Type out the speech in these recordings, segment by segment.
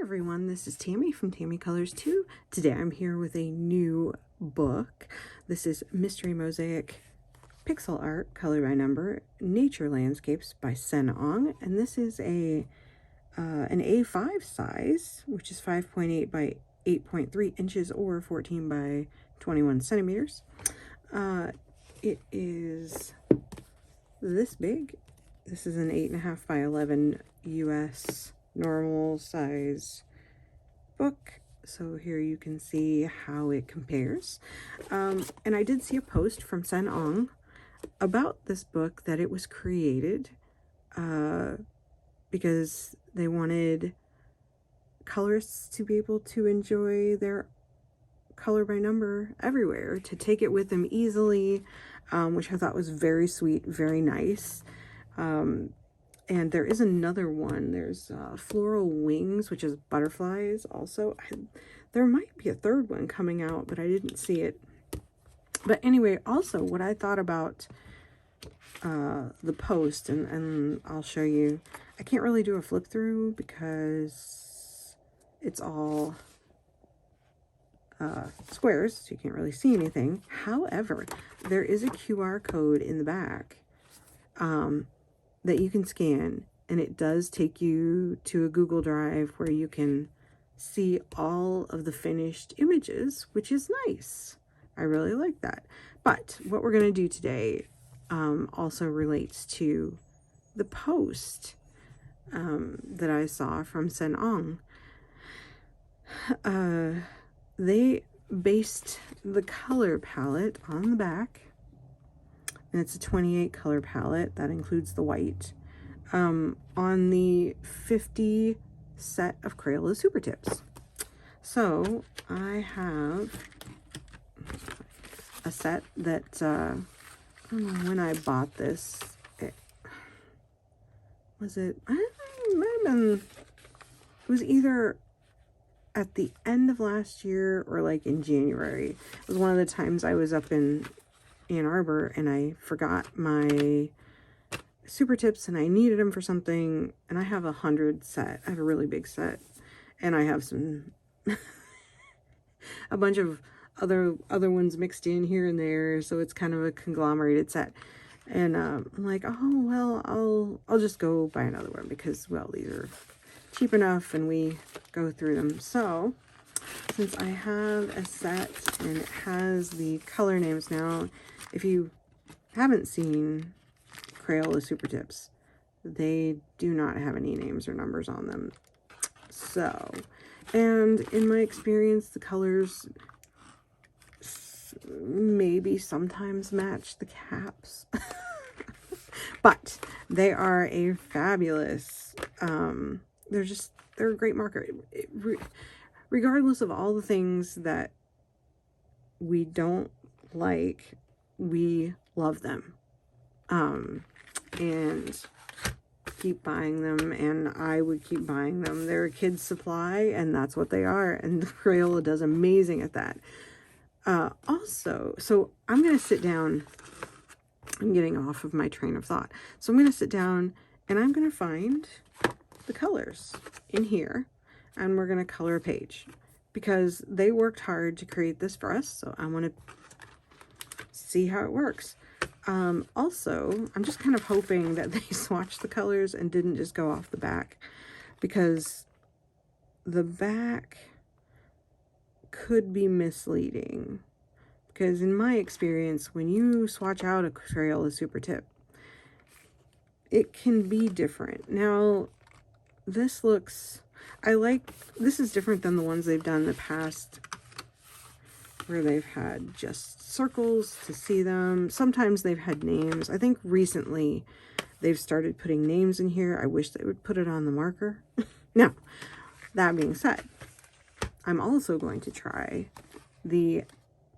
Everyone, this is Tammy from Tammy Colors 2. Today I'm here with a new book. This is Mystery Mosaic Pixel Art, Color by Number, Nature Landscapes by Sen Ong. And this is an A5 size, which is 5.8 by 8.3 inches or 14 by 21 centimeters. It is this big. This is an 8.5 by 11 US normal size book. So here you can see how it compares. And I did see a post from Sen Ong about this book, that it was created because they wanted colorists to be able to enjoy their color by number everywhere, to take it with them easily, which I thought was very sweet, very nice. And there is another one. There's Floral Wings, which is butterflies also. There might be a third one coming out, but I didn't see it. But anyway, also what I thought about the post, and I'll show you. I can't really do a flip through because it's all squares, so you can't really see anything. However, there is a QR code in the back that you can scan, and it does take you to a Google Drive where you can see all of the finished images, which is nice. I really like that. But what we're going to do today also relates to the post that I saw from Sen Ong. They based the color palette on the back, and it's a 28 color palette that includes the white, on the 50 set of Crayola Supertips. So I have a set that I don't know when I bought this. It might have been, it was either at the end of last year or like in January. It was one of the times I was up in Ann Arbor and I forgot my super tips and I needed them for something, and I have 100 set. I have a really big set, and I have some a bunch of other ones mixed in here and there, so it's kind of a conglomerated set. And I'm like, oh well, I'll just go buy another one because, well, these are cheap enough and we go through them. So since I have a set and it has the color names now, if you haven't seen Crayola Supertips, they do not have any names or numbers on them. So, and in my experience, the colors maybe sometimes match the caps. But they are a fabulous, they're a great marker. Regardless of all the things that we don't like, we love them, and keep buying them, and I would keep buying them. They're a kid's supply, and that's what they are, and Crayola does amazing at that. Also, so I'm going to sit down. I'm getting off of my train of thought. So I'm going to sit down and I'm going to find the colors in here, and we're going to color a page because they worked hard to create this for us. So I want to see how it works. Also, I'm just kind of hoping that they swatched the colors and didn't just go off the back, because the back could be misleading. Because in my experience, when you swatch out a Crayola Super Tip, it can be different. Now, this looks, this is different than the ones they've done in the past, where they've had just circles to see them. Sometimes they've had names. I think recently they've started putting names in here. I wish they would put it on the marker. Now, that being said, I'm also going to try the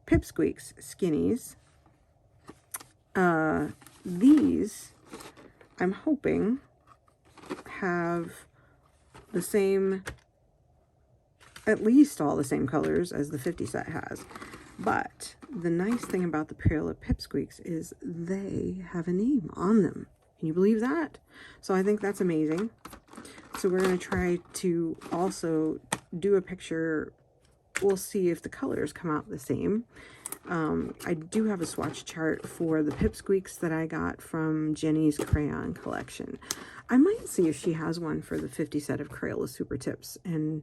Pip Squeaks Skinnies. These, I'm hoping, have the same, at least all the same colors as the 50 set has. But the nice thing about the Crayola Pip Squeaks is they have a name on them. Can you believe that? So I think that's amazing. So we're going to try to also do a picture. We'll see if the colors come out the same. I do have a swatch chart for the Pip Squeaks that I got from Jenny's crayon collection. I might see if she has one for the 50 set of Crayola Supertips, and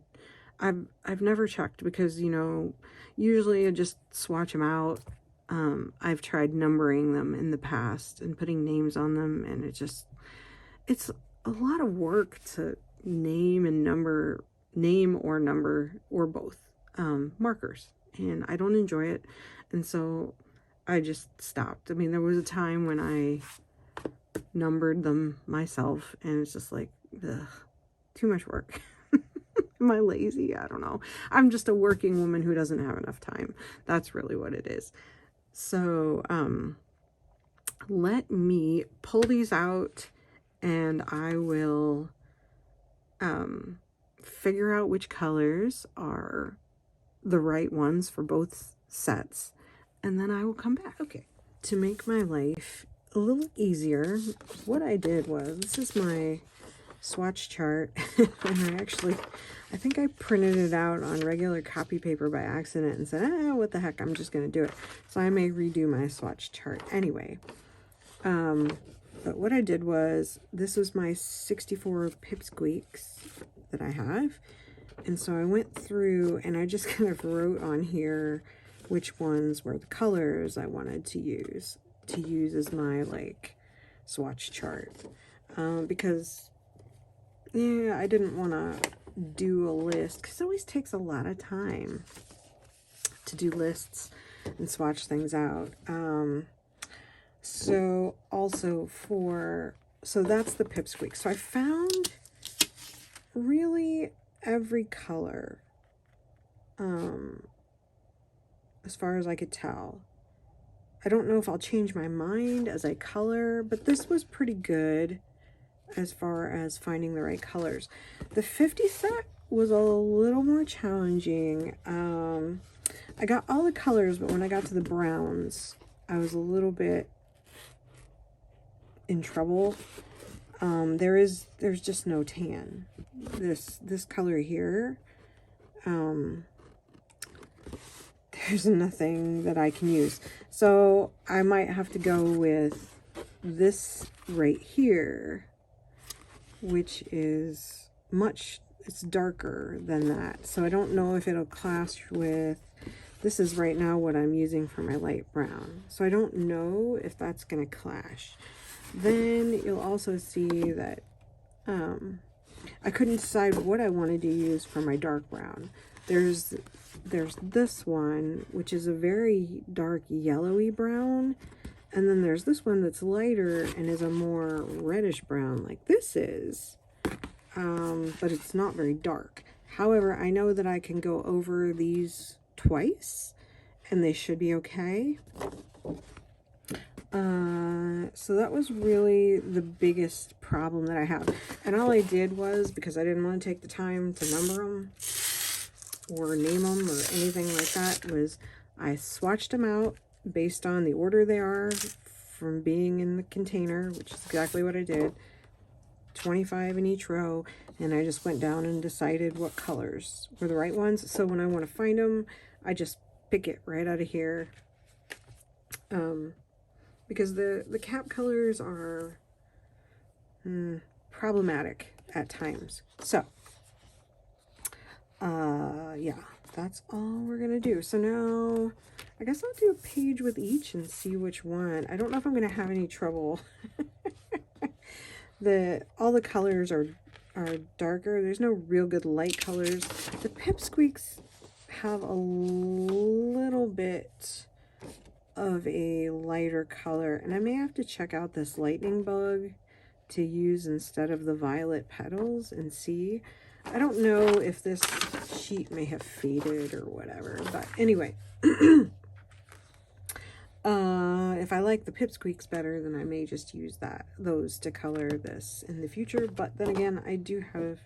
I've never checked because, you know, usually I just swatch them out. I've tried numbering them in the past and putting names on them, and it's a lot of work to name or number or both markers, and I don't enjoy it, and so I just stopped. I mean, there was a time when I numbered them myself, and it's just like, ugh, too much work. Am I lazy? I don't know. I'm just a working woman who doesn't have enough time. That's really what it is. So let me pull these out, and I will figure out which colors are the right ones for both sets, and then I will come back. Okay, to make my life a little easier, what I did was, this is my swatch chart, and I think I printed it out on regular copy paper by accident and said, what the heck, I'm just going to do it. So I may redo my swatch chart anyway. But what I did was, this was my 64 Pip Squeaks that I have. And so I went through and I just kind of wrote on here which ones were the colors I wanted to use as my, like, swatch chart. Because, yeah, I didn't want to do a list, because it always takes a lot of time to do lists and swatch things out. So also so that's the Pip Squeak. So I found really every color, as far as I could tell. I don't know if I'll change my mind as I color, but this was pretty good as far as finding the right colors. The 50 set was a little more challenging. I got all the colors, but when I got to the browns, I was a little bit in trouble. There's just no tan. This color here, there's nothing that I can use. So I might have to go with this right here, which is it's darker than that. So I don't know if it'll clash with, this is right now what I'm using for my light brown. So I don't know if that's going to clash. Then you'll also see that I couldn't decide what I wanted to use for my dark brown. There's this one, which is a very dark yellowy brown, and then there's this one that's lighter and is a more reddish brown like this is, but it's not very dark. However, I know that I can go over these twice and they should be okay. So that was really the biggest problem that I have. And all I did was, because I didn't want to take the time to number them or name them or anything like that, was I swatched them out based on the order they are from being in the container, which is exactly what I did. 25 in each row, and I just went down and decided what colors were the right ones. So when I want to find them, I just pick it right out of here. Because the cap colors are problematic at times. So, yeah, that's all we're going to do. So now, I guess I'll do a page with each and see which one. I don't know if I'm going to have any trouble. All the colors are darker. There's no real good light colors. The Pip Squeaks have a little bit of a lighter color, and I may have to check out this lightning bug to use instead of the violet petals and see. I don't know if this sheet may have faded or whatever, but anyway, if I like the Pip Squeaks better, then I may just use those to color this in the future. But then again, I do have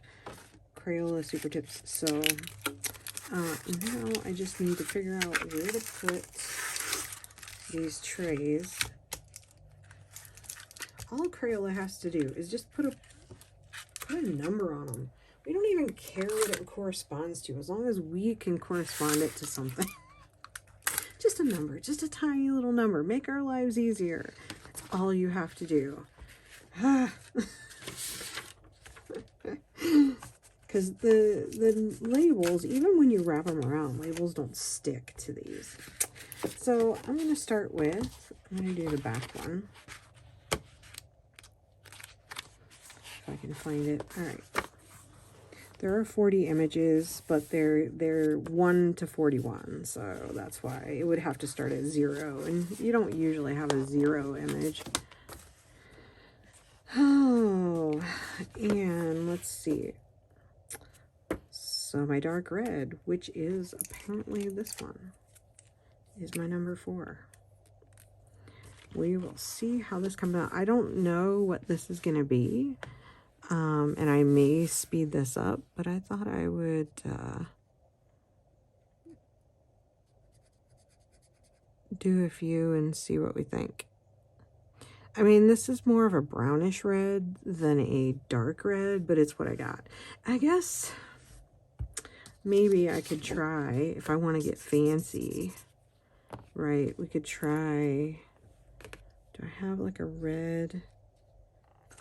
Crayola Supertips, so now I just need to figure out where to put these trays. All Crayola has to do is just put put a number on them. We don't even care what it corresponds to, as long as we can correspond it to something. Just a number, just a tiny little number. Make our lives easier. That's all you have to do. Because the labels, even when you wrap them around, labels don't stick to these. So I'm going to start with, I'm going to do the back one. If I can find it. All right. There are 40 images, but they're 1 to 41, so that's why it would have to start at 0, and you don't usually have a 0 image. Oh, and let's see. So my dark red, which is apparently this one, is my number 4. We will see how this comes out. I don't know what this is going to be. And I may speed this up, but I thought I would do a few and see what we think. I mean, this is more of a brownish red than a dark red, but it's what I got. I guess maybe I could try, if I want to get fancy, right, we could try, do I have like a red?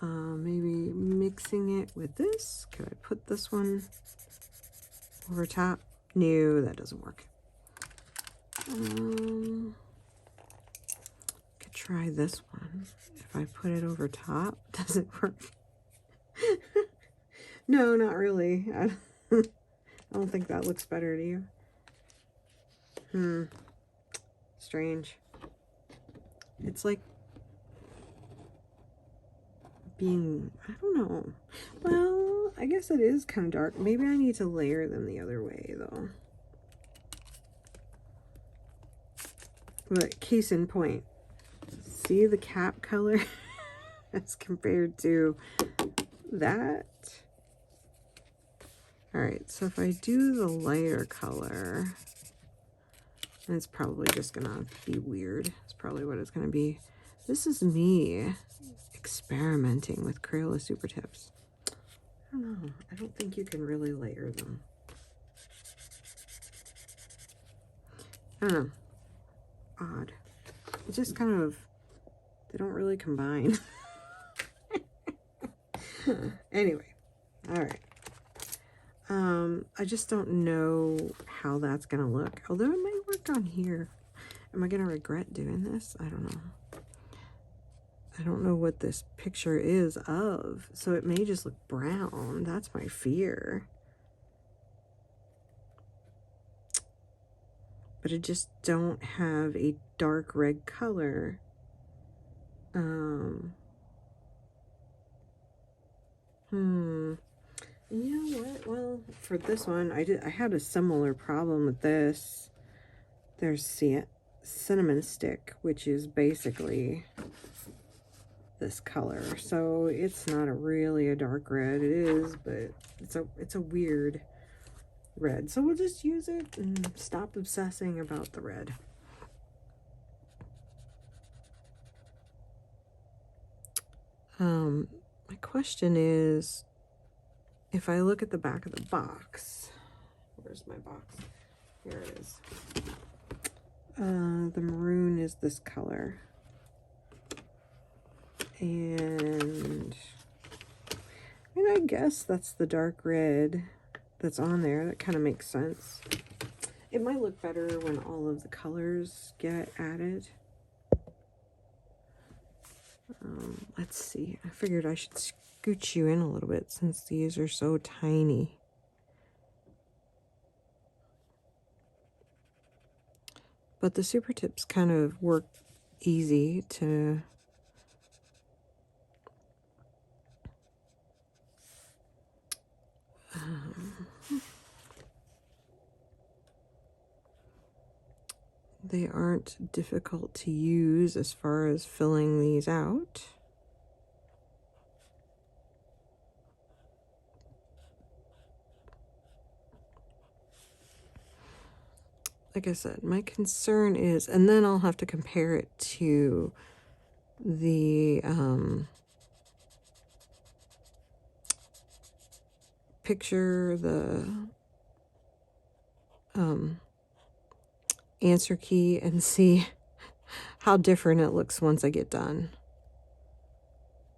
Maybe mixing it with this. Could I put this one over top? No, that doesn't work. Could try this one. If I put it over top, does it work? No, not really. I don't think that looks better to you. Strange. It's like being, I don't know. Well, I guess it is kind of dark. Maybe I need to layer them the other way, though. But case in point, see the cap color as compared to that? All right, so if I do the lighter color, and it's probably just gonna be weird. It's probably what it's gonna be. This is me experimenting with Crayola Supertips. I don't know. I don't think you can really layer them. I don't know. Odd. It's just kind of, they don't really combine. Anyway, all right. I just don't know how that's gonna look. Although it might work on here. Am I gonna regret doing this? I don't know. I don't know what this picture is of, so it may just look brown. That's my fear. But I just don't have a dark red color. You know what? Well, for this one, I had a similar problem with this. There's cinnamon stick, which is basically this color, so it's not really a dark red. It is, but it's a weird red, so we'll just use it and stop obsessing about the red. My question is, if I look at the back of the box, where's my box? Here it is. The maroon is this color. And I guess that's the dark red that's on there. That kind of makes sense. It might look better when all of the colors get added. Let's see. I figured I should scooch you in a little bit since these are so tiny. But the Supertips kind of work easy to they aren't difficult to use as far as filling these out. Like I said, my concern is, and then I'll have to compare it to the picture the answer key and see how different it looks once I get done.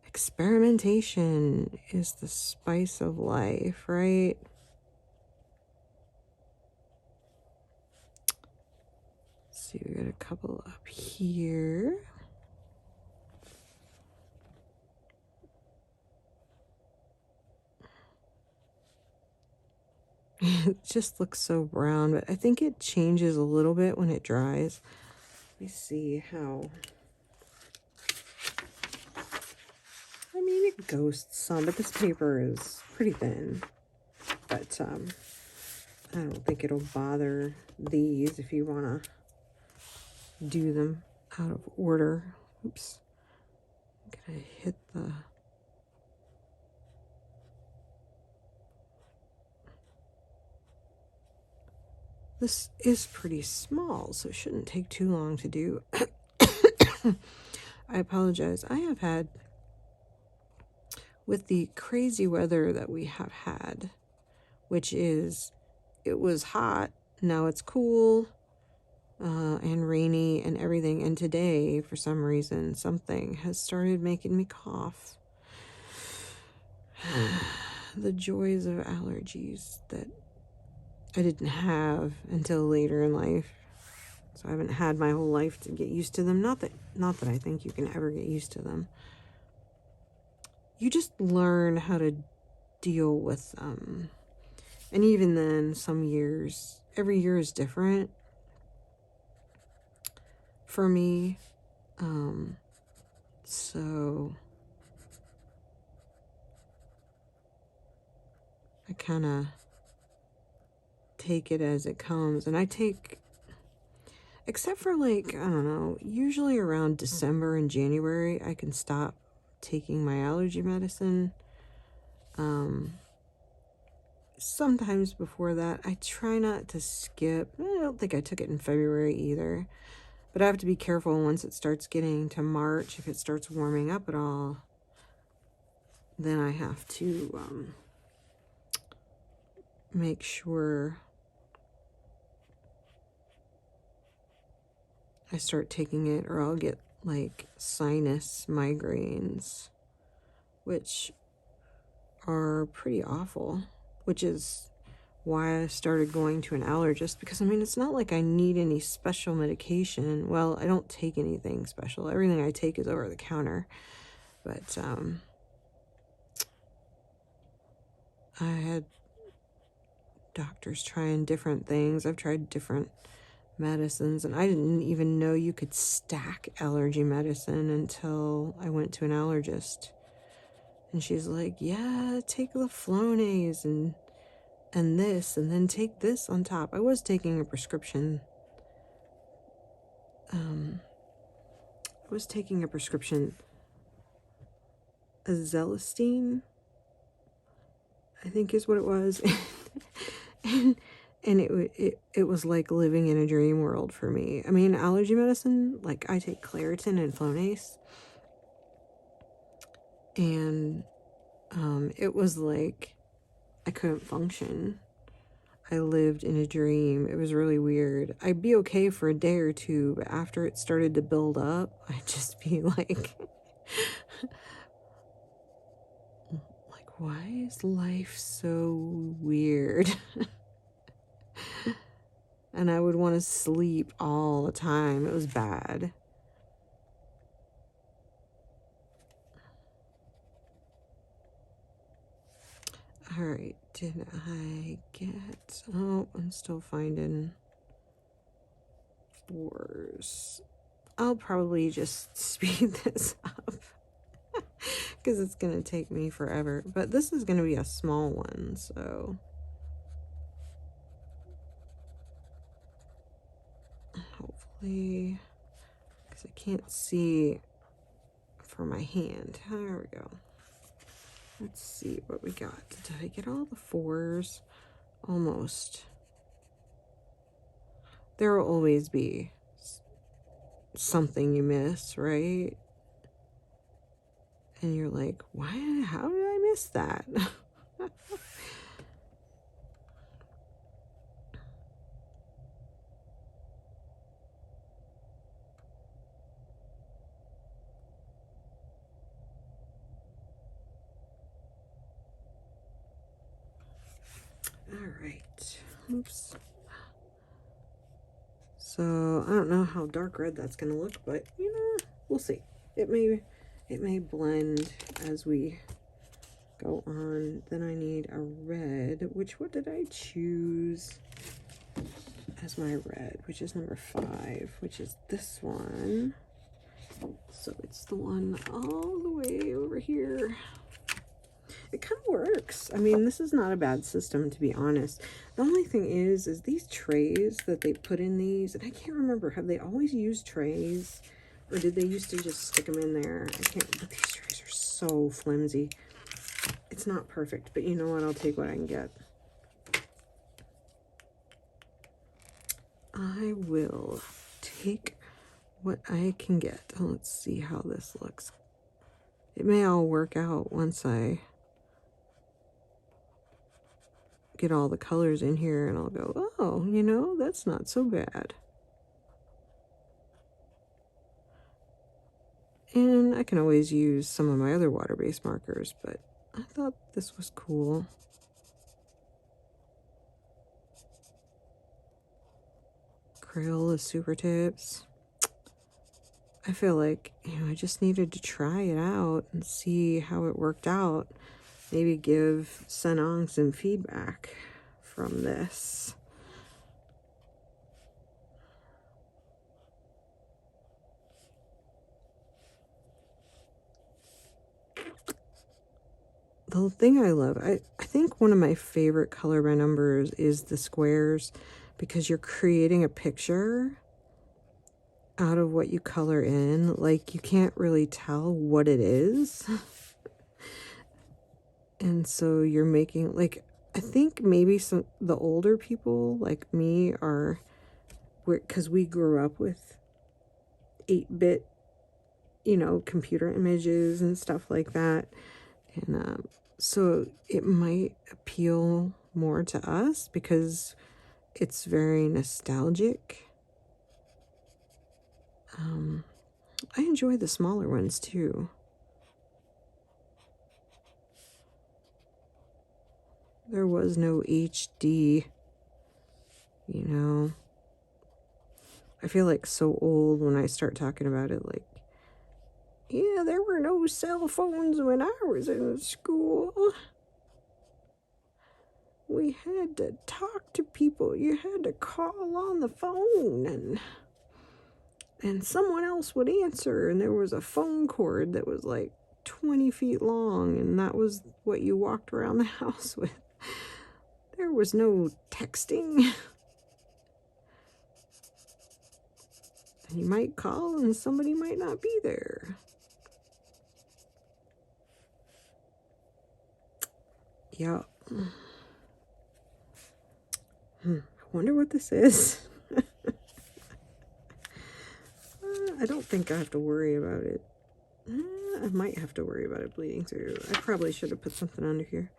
Experimentation is the spice of life, right? Let's see, we got a couple up here. It just looks so brown, but I think it changes a little bit when it dries. Let me see how... I mean, it ghosts some, but this paper is pretty thin. But I don't think it'll bother these if you want to do them out of order. Oops. I'm going to hit the... This is pretty small, so it shouldn't take too long to do. I apologize. I have had, with the crazy weather that we have had, which is, it was hot, now it's cool, and rainy and everything. And today, for some reason, something has started making me cough. The joys of allergies that I didn't have until later in life. So I haven't had my whole life to get used to them. Not that I think you can ever get used to them. You just learn how to deal with them. And even then, some years, every year is different for me. So I kind of take it as it comes. And I take, except for like, I don't know, usually around December and January, I can stop taking my allergy medicine. Sometimes before that, I try not to skip. I don't think I took it in February either. But I have to be careful once it starts getting to March. If it starts warming up at all, then I have to make sure I start taking it, or I'll get like sinus migraines, which are pretty awful, which is why I started going to an allergist, because I mean, it's not like I need any special medication. Well, I don't take anything special. Everything I take is over the counter. But I had doctors trying different things. I've tried different medicines, and I didn't even know you could stack allergy medicine until I went to an allergist. And she's like, yeah, take the Flonase and this, and then take this on top. I was taking a prescription. Azelastine, I think is what it was. and it was like living in a dream world for me. I mean, allergy medicine, like I take Claritin and Flonase, and it was like I couldn't function. I lived in a dream. It was really weird. I'd be okay for a day or two, but after it started to build up, I'd just be like, why is life so weird? And I would want to sleep all the time. It was bad. All right, did I get... Oh, I'm still finding 4s. I'll probably just speed this up because it's going to take me forever. But this is going to be a small one, so... Hopefully, because I can't see for my hand. There we go. Let's see what we got. Did I get all the 4s? Almost. There will always be something you miss, right? And you're like, why? How did I miss that? All right. Oops. So I don't know how dark red that's gonna look, but you know, we'll see. It may blend as we go on. Then I need a red. What did I choose as my red? Which is number 5, which is this one. So it's the one all the way over here. It kind of works. I mean, this is not a bad system, to be honest. The only thing is these trays that they put in these, and I can't remember, have they always used trays? Or did they used to just stick them in there? I can't, but these trays are so flimsy. It's not perfect, but you know what? I'll take what I can get. I will take what I can get. Let's see how this looks. It may all work out once I get all the colors in here and I'll go, oh, you know, that's not so bad. And I can always use some of my other water-based markers, but I thought this was cool. Crayola Supertips. I feel like, you know, I just needed to try it out and see how it worked out. Maybe give Sen Ong some feedback from this. The thing I love, I think one of my favorite color by numbers is the squares, because you're creating a picture out of what you color in. Like, you can't really tell what it is. And so you're making, like, I think maybe the older people like me are, because we grew up with 8-bit, you know, computer images and stuff like that. And so it might appeal more to us because it's very nostalgic. I enjoy the smaller ones too. There was no HD, you know. I feel like so old when I start talking about it, like, yeah, there were no cell phones when I was in school. We had to talk to people. You had to call on the phone and someone else would answer, and there was a phone cord that was like 20 feet long, and that was what you walked around the house with. There was no texting. And you might call and somebody might not be there. Yeah. I wonder what this is. I don't think I have to worry about it. I might have to worry about it bleeding through. I probably should have put something under here.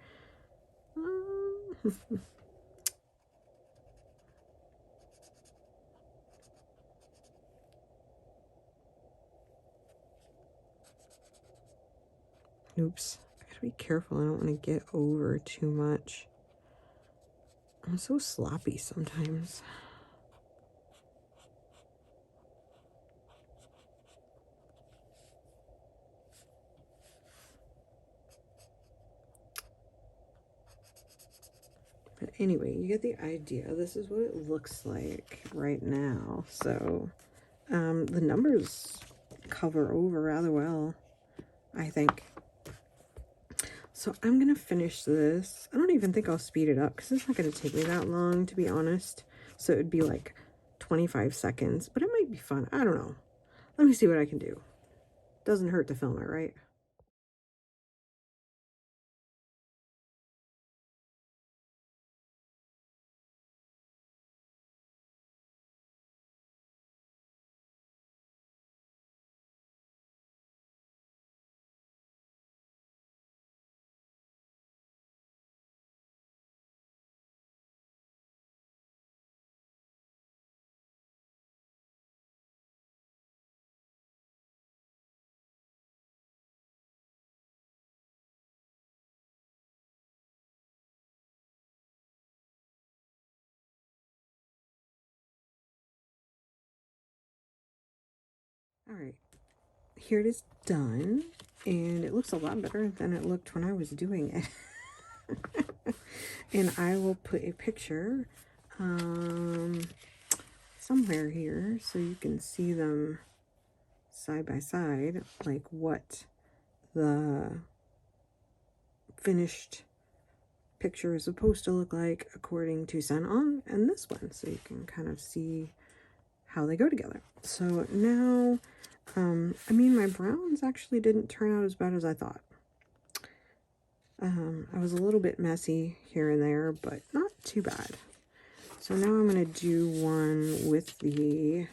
Oops. I gotta be careful. I don't want to get over too much. I'm so sloppy sometimes. But anyway, you get the idea. This is what it looks like right now. So the numbers cover over rather well, I think. So I'm going to finish this. I don't even think I'll speed it up because it's not going to take me that long, to be honest. So it would be like 25 seconds, but it might be fun. I don't know. Let me see what I can do. Doesn't hurt to film it, right? All right, here it is done, and it looks a lot better than it looked when I was doing it. And I will put a picture somewhere here so you can see them side by side, like what the finished picture is supposed to look like according to Sen Ong and this one, so you can kind of see how they go together. So now, I mean, my browns actually didn't turn out as bad as I thought. I was a little bit messy here and there, but not too bad. So now I'm going to do one with the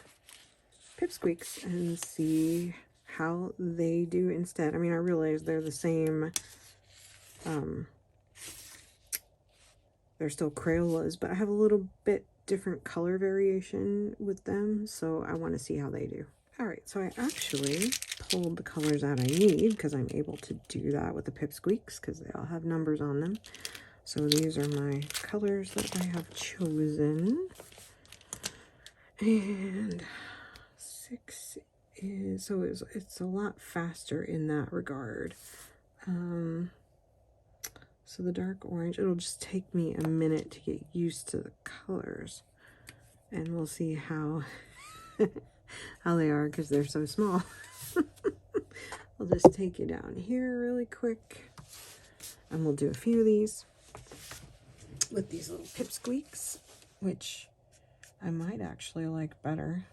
Pip Squeaks and see how they do instead. I mean, I realize they're the same, they're still Crayolas, but I have a little bit different color variation with them, so I want to see how they do. Alright, so I actually pulled the colors out I need because I'm able to do that with the Pip Squeaks because they all have numbers on them. So these are my colors that I have chosen. And 6 is, so it's a lot faster in that regard. So the dark orange, it'll just take me a minute to get used to the colors. And we'll see how how they are because they're so small. I'll just take you down here really quick. And we'll do a few of these with these little Pip Squeaks, which I might actually like better.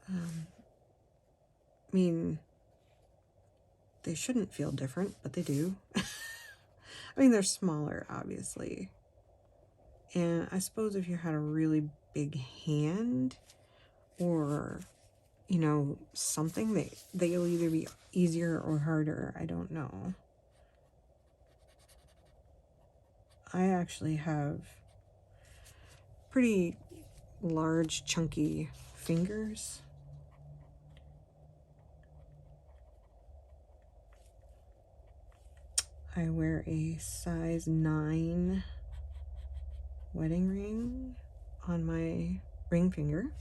I mean, they shouldn't feel different, but they do. I mean, they're smaller, obviously. And I suppose if you had a really big hand or, you know, something, they'll either be easier or harder. I don't know. I actually have pretty large, chunky fingers. I wear a size 9 wedding ring on my ring finger.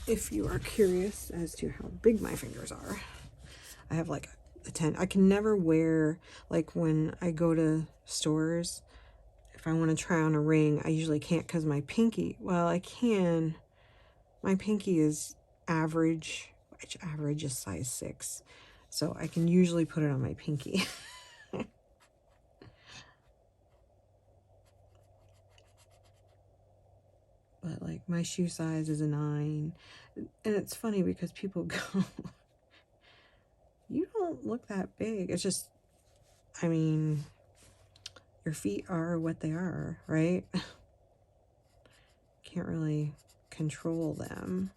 If you are curious as to how big my fingers are, I have like a 10. I can never wear, like when I go to stores, if I want to try on a ring, I usually can't because my pinky, well, I can. My pinky is average, which average is size 6. So I can usually put it on my pinky. But like my shoe size is a 9. And it's funny because people go, you don't look that big. It's just, I mean, your feet are what they are, right? Can't really control them.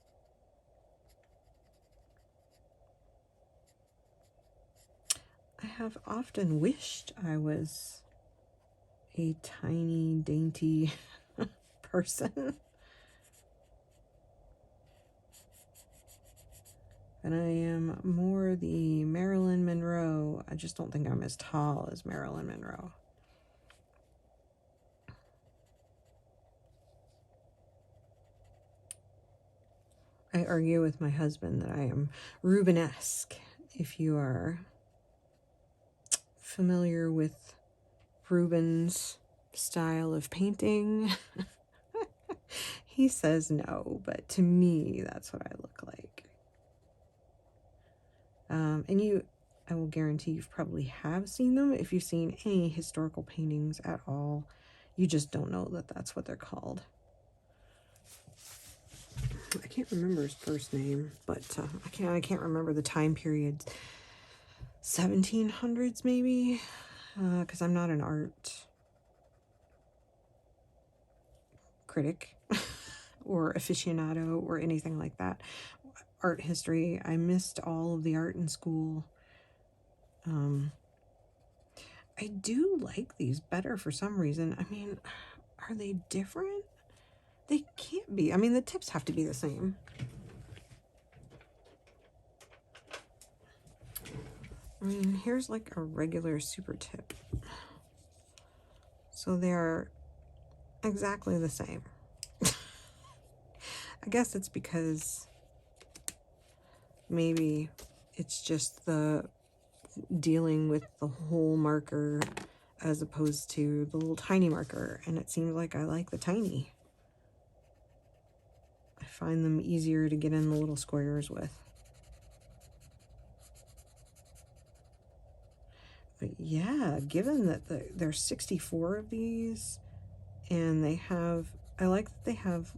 I have often wished I was a tiny, dainty person. And I am more the Marilyn Monroe. I just don't think I'm as tall as Marilyn Monroe. I argue with my husband that I am Rubenesque. If you are familiar with Rubens' style of painting, he says no, but to me, that's what I look like. And I will guarantee you've probably have seen them. If you've seen any historical paintings at all, you just don't know that that's what they're called. I can't remember his first name, but I can't remember the time period. 1700s maybe, because I'm not an art critic or aficionado or anything like that. Art history, I missed all of the art in school. I do like these better for some reason. I mean, are they different? They can't be. I mean, the tips have to be the same. I mean, here's like a regular super tip. So they're exactly the same. I guess it's because maybe it's just the dealing with the whole marker as opposed to the little tiny marker, and it seems like I like the tiny. I find them easier to get in the little squares with. But yeah, given that there's 64 of these, and they have, I like that they have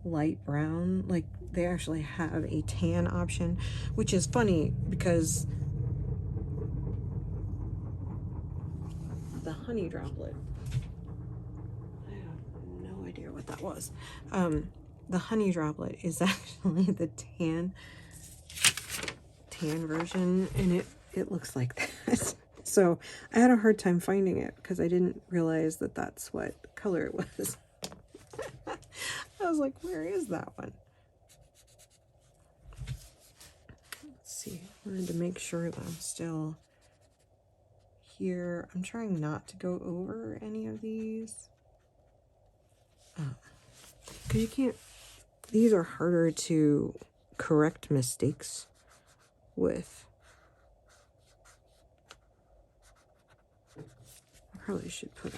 light brown, like they actually have a tan option, which is funny because the honey droplet, I have no idea what that was. The honey droplet is actually the tan version, and it looks like that. So I had a hard time finding it because I didn't realize that that's what color it was. I was like, where is that one? Let's see. I wanted to make sure that I'm still here. I'm trying not to go over any of these. Because you can't, these are harder to correct mistakes with. I probably should put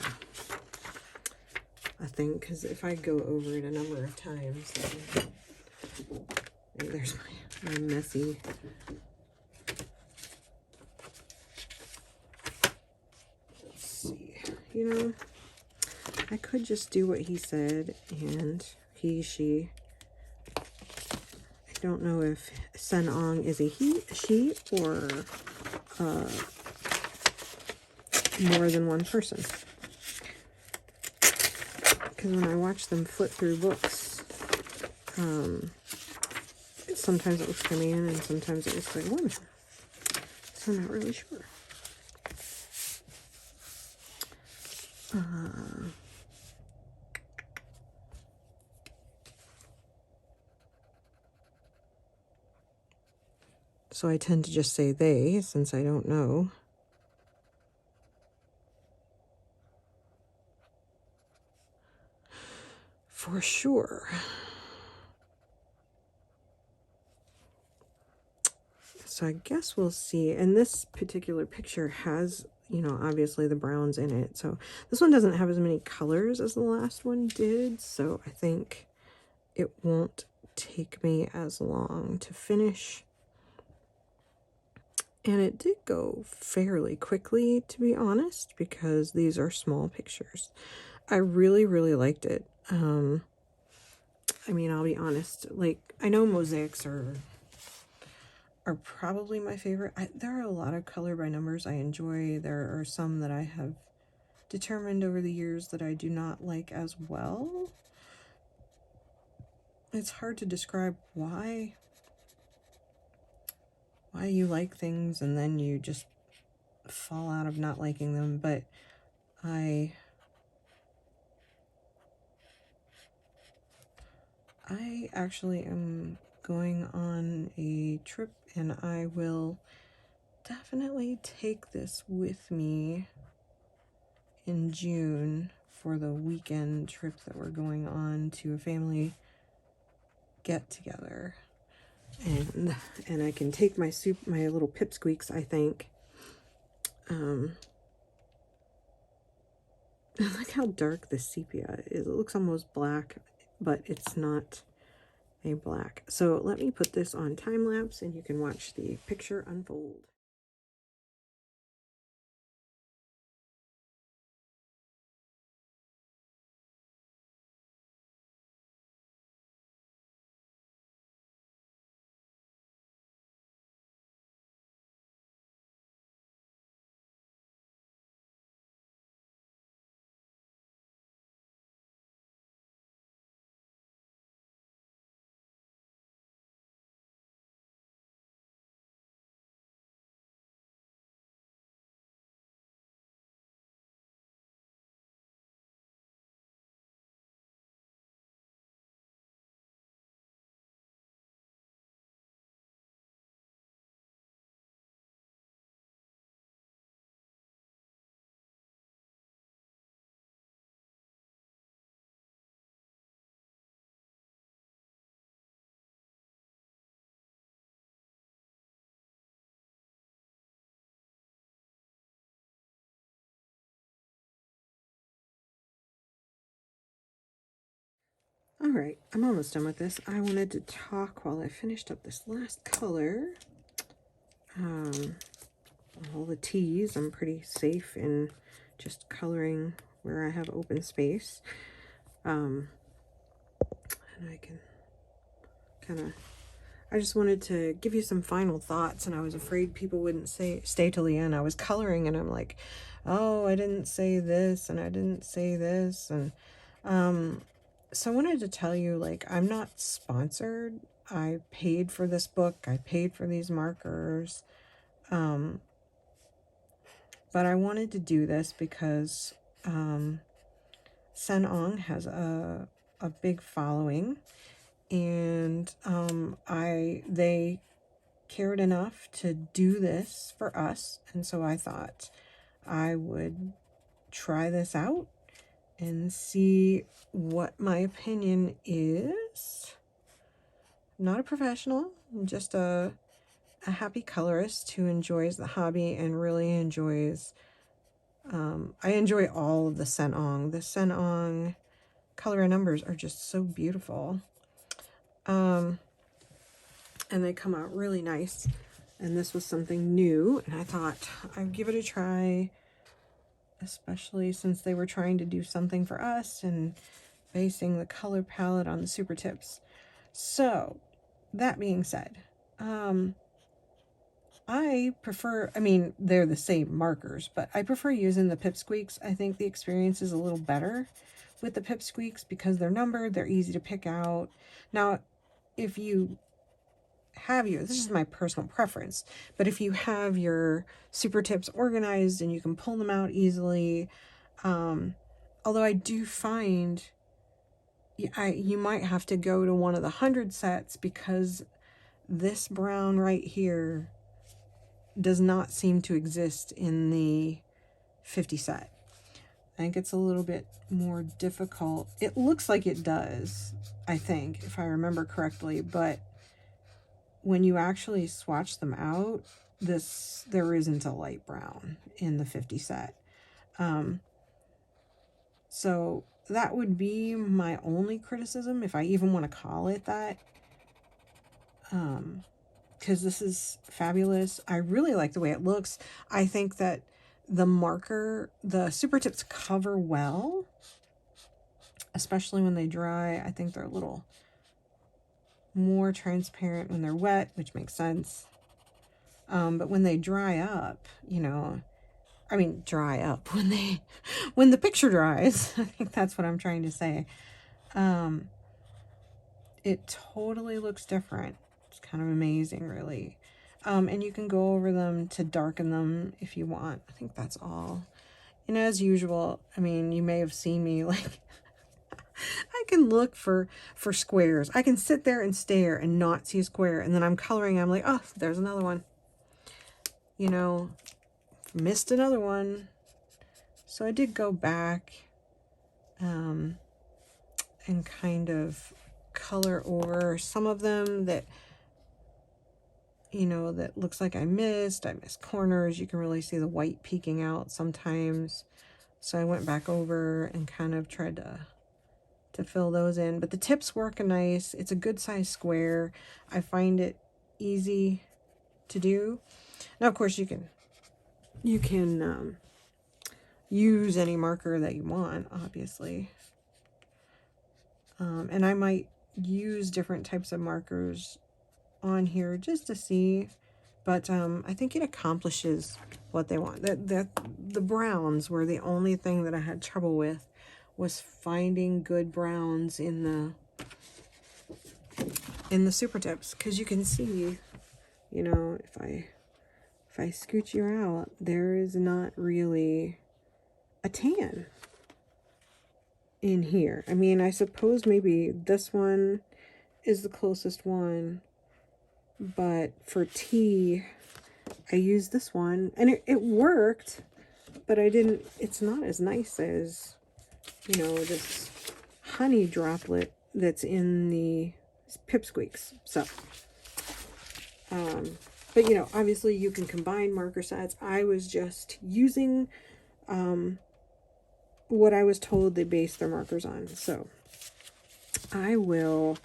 a thing, because if I go over it a number of times, then there's my messy. Let's see. You know, I could just do what he said, and he, she. I don't know if Sen Ong is a he, she, or more than one person. Because when I watch them flip through books, sometimes it looks like a man and sometimes it looks like a woman. So I'm not really sure. So I tend to just say they, since I don't know. For sure. So I guess we'll see. And this particular picture has, you know, obviously the browns in it. So this one doesn't have as many colors as the last one did. So I think it won't take me as long to finish. And it did go fairly quickly, to be honest, because these are small pictures. I really, really liked it. I mean, I'll be honest, like, I know mosaics are probably my favorite. There are a lot of color by numbers I enjoy. There are some that I have determined over the years that I do not like as well. It's hard to describe why you like things and then you just fall out of not liking them, but I actually am going on a trip, and I will definitely take this with me in June for the weekend trip that we're going on to a family get together. And I can take my little Pip Squeaks, I think. Look how dark the sepia is. It looks almost black, but it's not a black. So let me put this on time lapse and you can watch the picture unfold. All right, I'm almost done with this. I wanted to talk while I finished up this last color. All the T's, I'm pretty safe in just coloring where I have open space. And I can kind of, I just wanted to give you some final thoughts, and I was afraid people wouldn't stay till the end. I was coloring and I'm like, oh, I didn't say this and I didn't say this. And so I wanted to tell you, like, I'm not sponsored. I paid for this book. I paid for these markers. But I wanted to do this because Sen Ong has a big following, and they cared enough to do this for us, and so I thought I would try this out and see what my opinion is. I'm not a professional, I'm just a happy colorist who enjoys the hobby and really enjoys, I enjoy all of the Sen Ong. The Sen Ong color and numbers are just so beautiful. And they come out really nice. And this was something new, and I thought I'd give it a try, especially since they were trying to do something for us and basing the color palette on the Supertips. So, that being said, I prefer, I mean, they're the same markers, but I prefer using the Pip Squeaks. I think the experience is a little better with the Pip Squeaks because they're numbered, they're easy to pick out. Now, if you have this is my personal preference, but if you have your Supertips organized and you can pull them out easily, although I do find you might have to go to one of the 100 sets because this brown right here does not seem to exist in the 50 set. I think it's a little bit more difficult. It looks like it does, I think, if I remember correctly, but when you actually swatch them out, there isn't a light brown in the 50 set. So that would be my only criticism, if I even want to call it that. Because this is fabulous. I really like the way it looks. I think that the Supertips cover well, especially when they dry. I think they're a little more transparent when they're wet, which makes sense. But when they dry up, dry up when the picture dries, I think that's what I'm trying to say. It totally looks different. It's kind of amazing, really. And you can go over them to darken them if you want. I think that's all. And as usual, I mean, you may have seen me, like, I can look for squares. I can sit there and stare and not see a square. And then I'm coloring. I'm like, oh, there's another one. Missed another one. So I did go back and kind of color over some of them that that looks like I missed corners. You can really see the white peeking out sometimes, so I went back over and kind of tried to fill those in. But the tips work nice. It's a good size square. I find it easy to do. Now, of course, you can use any marker that you want, obviously. And I might use different types of markers on here just to see, but I think it accomplishes what they want. The browns were the only thing that I had trouble with, was finding good browns in the Supertips, because you can see, if I scoot you out, there is not really a tan in here. I mean, I suppose maybe this one is the closest one, but for tea, I used this one, and it worked, but it's not as nice as, this honey droplet that's in the Pip Squeaks. So, but obviously you can combine marker sets. I was just using what I was told they based their markers on. So I will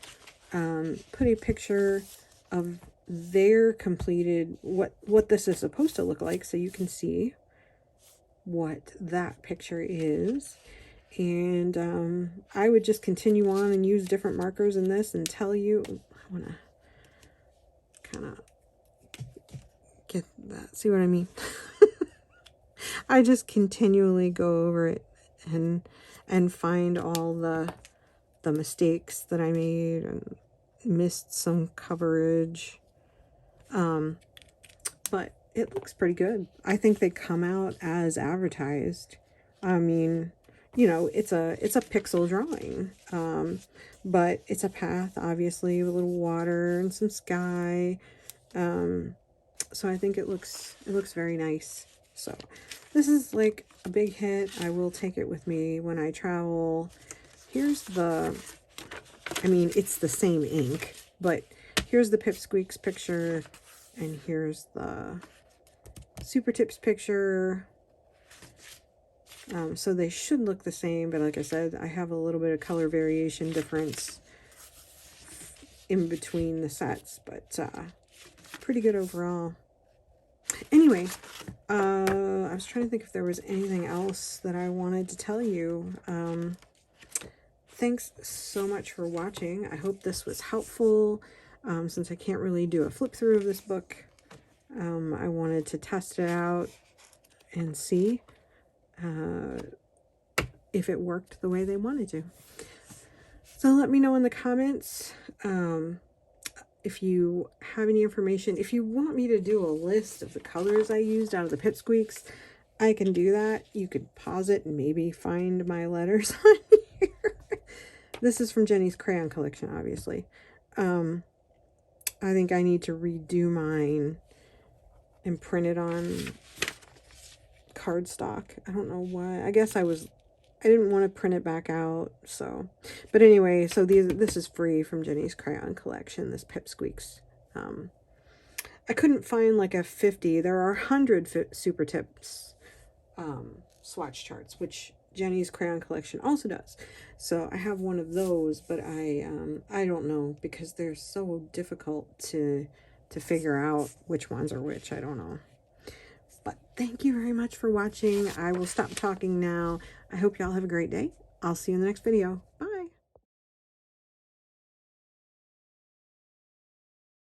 put a picture of their completed, what this is supposed to look like, so you can see what that picture is. And I would just continue on and use different markers in this and tell you. I want to kind of get that, see what I mean? I just continually go over it and find all the mistakes that I made and missed some coverage. But it looks pretty good. I think they come out as advertised. I mean, you know, it's a pixel drawing, but it's a path, obviously, with a little water and some sky. So I think it looks very nice. So this is like a big hit. I will take it with me when I travel. Here's the, I mean, it's the same ink, but here's the Pip Squeaks picture, and here's the Supertips picture. So they should look the same, but like I said, I have a little bit of color variation difference in between the sets, but pretty good overall. Anyway, I was trying to think if there was anything else that I wanted to tell you. Thanks so much for watching. I hope this was helpful. Since I can't really do a flip through of this book, I wanted to test it out and see if it worked the way they wanted to. So let me know in the comments if you have any information. If you want me to do a list of the colors I used out of the Pip Squeaks, I can do that. You could pause it and maybe find my letters on here. This is from Jenny's crayon collection, obviously. I think I need to redo mine and print it on cardstock. I don't know why. I guess I didn't want to print it back out, so. But anyway, so this is free from Jenny's crayon collection, this Pip Squeaks. I couldn't find like a 50. There are 100 Supertips swatch charts, which Jenny's crayon collection also does. So I have one of those, but I don't know, because they're so difficult to figure out which ones are which. I don't know. But thank you very much for watching. I will stop talking now. I hope y'all have a great day. I'll see you in the next video. Bye.